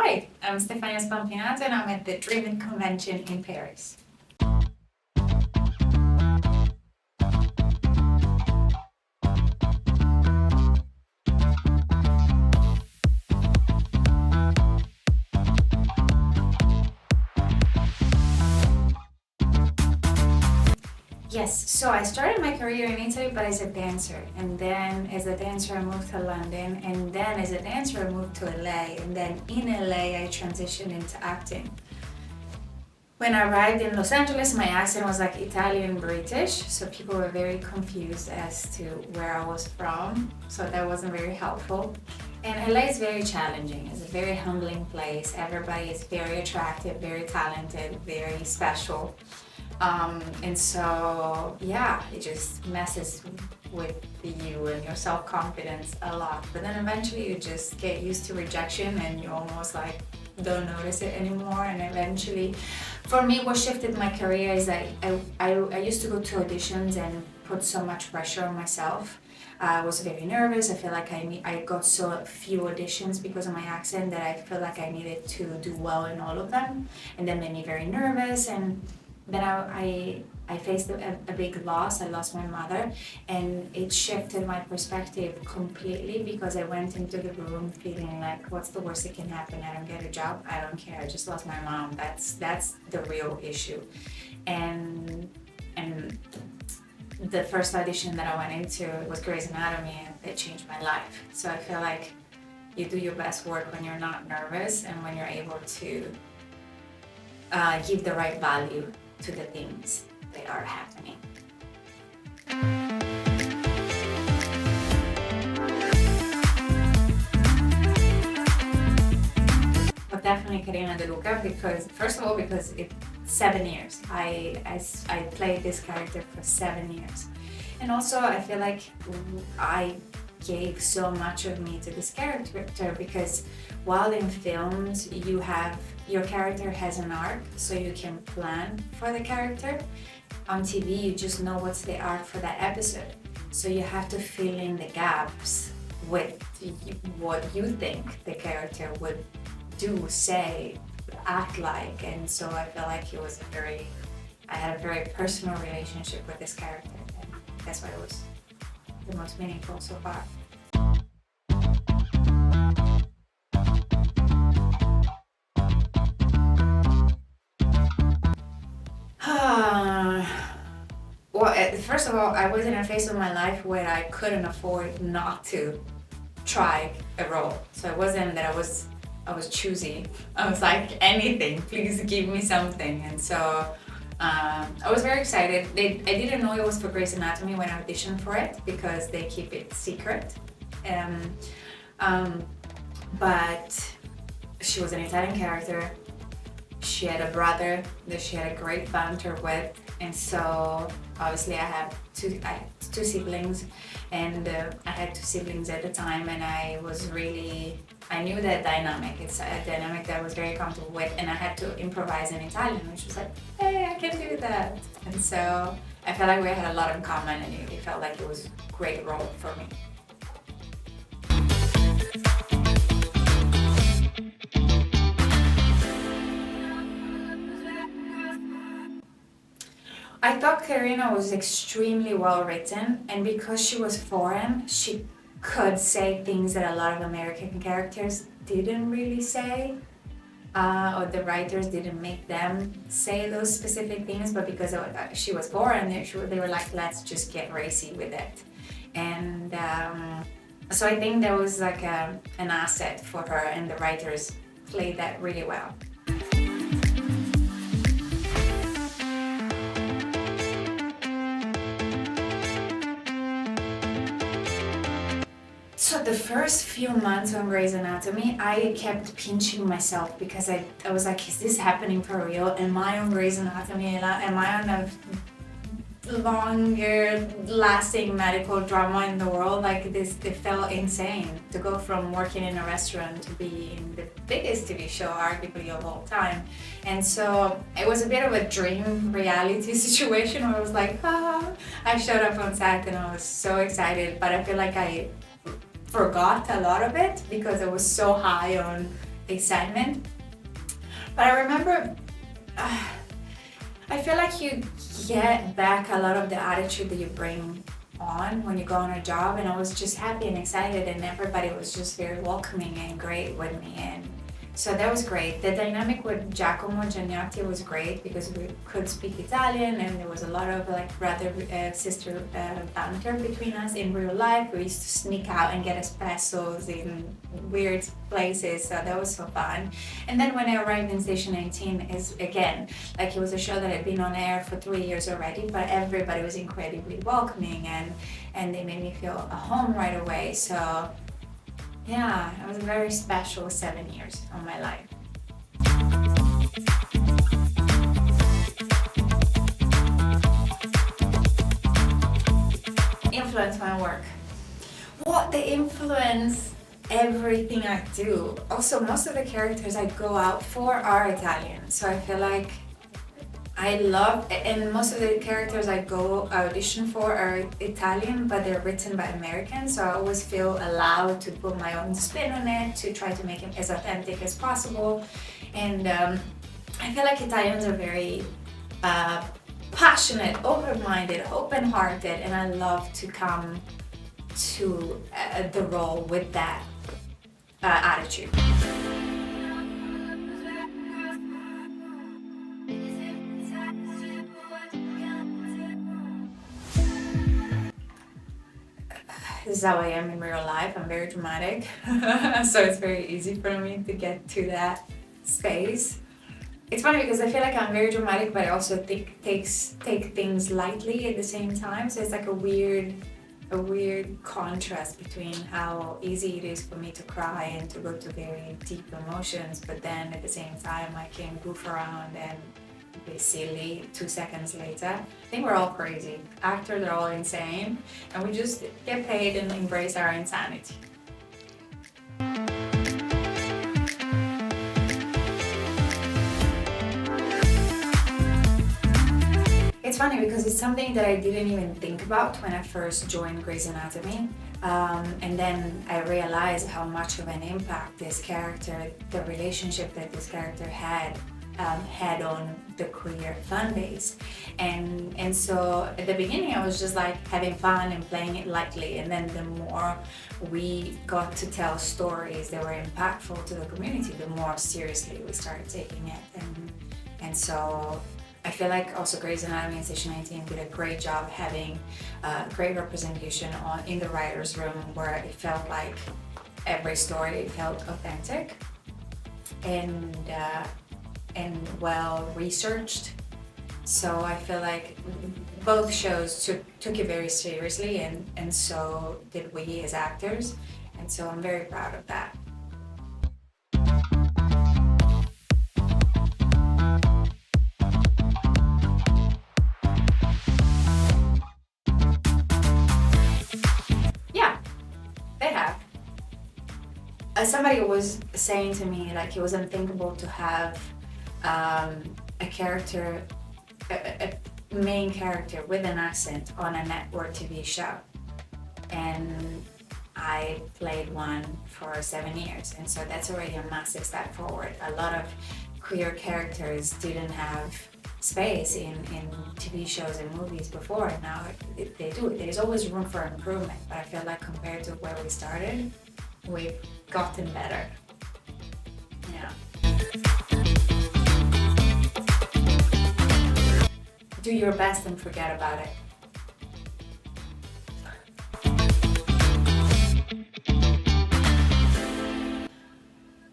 Hi, I'm Stefania Spampinato and I'm at the Dreaming Convention in Paris. Yes, so I started my career in Italy, but as a dancer. And then as a dancer, I moved to London. And then as a dancer, I moved to LA. And then in LA, I transitioned into acting. When I arrived in Los Angeles, my accent was like Italian British. So people were very confused as to where I was from. So that wasn't very helpful. And LA is very challenging. It's a very humbling place. Everybody is very attractive, very talented, very special. And so, yeah, it just messes with you and your self-confidence a lot. But then eventually you just get used to rejection and you almost like don't notice it anymore. And eventually, for me, what shifted my career is I used to go to auditions and put so much pressure on myself. I was very nervous. I feel like I got so few auditions because of my accent that I feel like I needed to do well in all of them. And that made me very nervous. And then I faced a big loss. I lost my mother, and it shifted my perspective completely because I went into the room feeling like, what's the worst that can happen? I don't get a job. I don't care. I just lost my mom. That's the real issue. And the first audition that I went into was Grey's Anatomy, and it changed my life. So I feel like you do your best work when you're not nervous and when you're able to give the right value to the things that are happening. But definitely Carina DeLuca because, first of all, because it's 7 years. I played this character for 7 years. And also I feel like I gave so much of me to this character because while in films your character has an arc, so you can plan for the character. On TV you just know what's the arc for that episode, so you have to fill in the gaps with what you think the character would do, say, act like. And so I feel like I had a very personal relationship with this character, and that's why it was the most meaningful so far. Well, first of all, I was in a phase of my life where I couldn't afford not to try a role. So it wasn't that I was choosy. I was like, anything, please give me something. And so I was very excited. I didn't know it was for Grey's Anatomy when I auditioned for it because they keep it secret. But she was an Italian character. She had a brother that she had a great banter with, and so obviously I have two siblings, and I had two siblings at the time, and I knew that dynamic. It's a dynamic that I was very comfortable with, and I had to improvise in Italian, which was like, hey, I can do that. And so I felt like we had a lot in common, and it felt like it was a great role for me. I thought Carina was extremely well written, and because she was foreign, she could say things that a lot of American characters didn't really say, or the writers didn't make them say those specific things, but because she was foreign, they were like, let's just get racy with it. And so I think that was like an asset for her, and the writers played that really well. So the first few months on Grey's Anatomy, I kept pinching myself because I was like, is this happening for real? Am I on Grey's Anatomy? Am I on a longer lasting medical drama in the world? Like this, it felt insane to go from working in a restaurant to being the biggest TV show arguably of all time. And so it was a bit of a dream reality situation where I was like, I showed up on set and I was so excited, but I feel like I forgot a lot of it because I was so high on excitement. But I remember, I feel like you get back a lot of the attitude that you bring on when you go on a job, and I was just happy and excited, and everybody was just very welcoming and great with me, and so that was great. The dynamic with Giacomo Giannotti was great because we could speak Italian, and there was a lot of like brother sister banter between us in real life. We used to sneak out and get espressos in weird places, so that was so fun. And then when I arrived in Station 19, is again like it was a show that had been on air for 3 years already, but everybody was incredibly welcoming, and they made me feel at home right away. So yeah, it was a very special 7 years of my life. Influence my work. What they influence everything I do. Also, most of the characters I go out for are Italian, so I feel like I love, and most of the characters I go audition for are Italian, but they're written by Americans, so I always feel allowed to put my own spin on it, to try to make it as authentic as possible. And I feel like Italians are very passionate, open-minded, open-hearted, and I love to come to the role with that attitude. This is how I am in real life. I'm very dramatic, so it's very easy for me to get to that space. It's funny because I feel like I'm very dramatic, but I also take things lightly at the same time. So it's like a weird contrast between how easy it is for me to cry and to go to very deep emotions, but then at the same time I can goof around and be silly 2 seconds later. I think we're all crazy. Actors are all insane, and we just get paid and embrace our insanity. It's funny because it's something that I didn't even think about when I first joined Grey's Anatomy, and then I realized how much of an impact this character, the relationship that this character had on the queer fan base. And so at the beginning I was just like having fun and playing it lightly, and then the more we got to tell stories that were impactful to the community, the more seriously we started taking it. And so I feel like also Grey's Anatomy and Station 19 did a great job having great representation in the writer's room, where it felt like every story felt authentic and well researched. So I feel like both shows took it very seriously, and so did we as actors, and so I'm very proud of that. Yeah, they have. Somebody was saying to me like it was unthinkable to have a character, a main character with an accent on a network TV show, and I played one for 7 years, and so that's already a massive step forward. A lot of queer characters didn't have space in TV shows and movies before, and now they do. There's always room for improvement, but I feel like compared to where we started, we've gotten better. Yeah. Do your best and forget about it.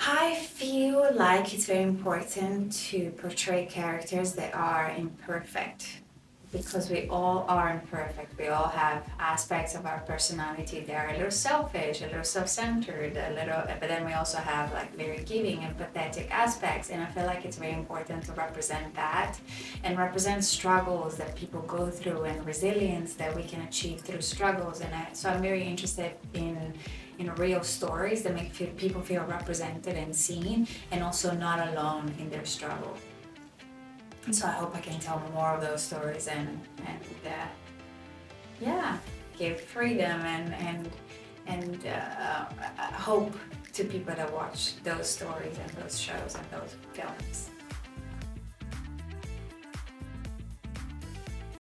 I feel like it's very important to portray characters that are imperfect, because we all are imperfect. We all have aspects of our personality that are a little selfish, a little self-centered, but then we also have like very giving and pathetic aspects. And I feel like it's very important to represent that and represent struggles that people go through and resilience that we can achieve through struggles. And so I'm very interested in real stories that make people feel represented and seen, and also not alone in their struggle. And so I hope I can tell more of those stories and give freedom and hope to people that watch those stories and those shows and those films.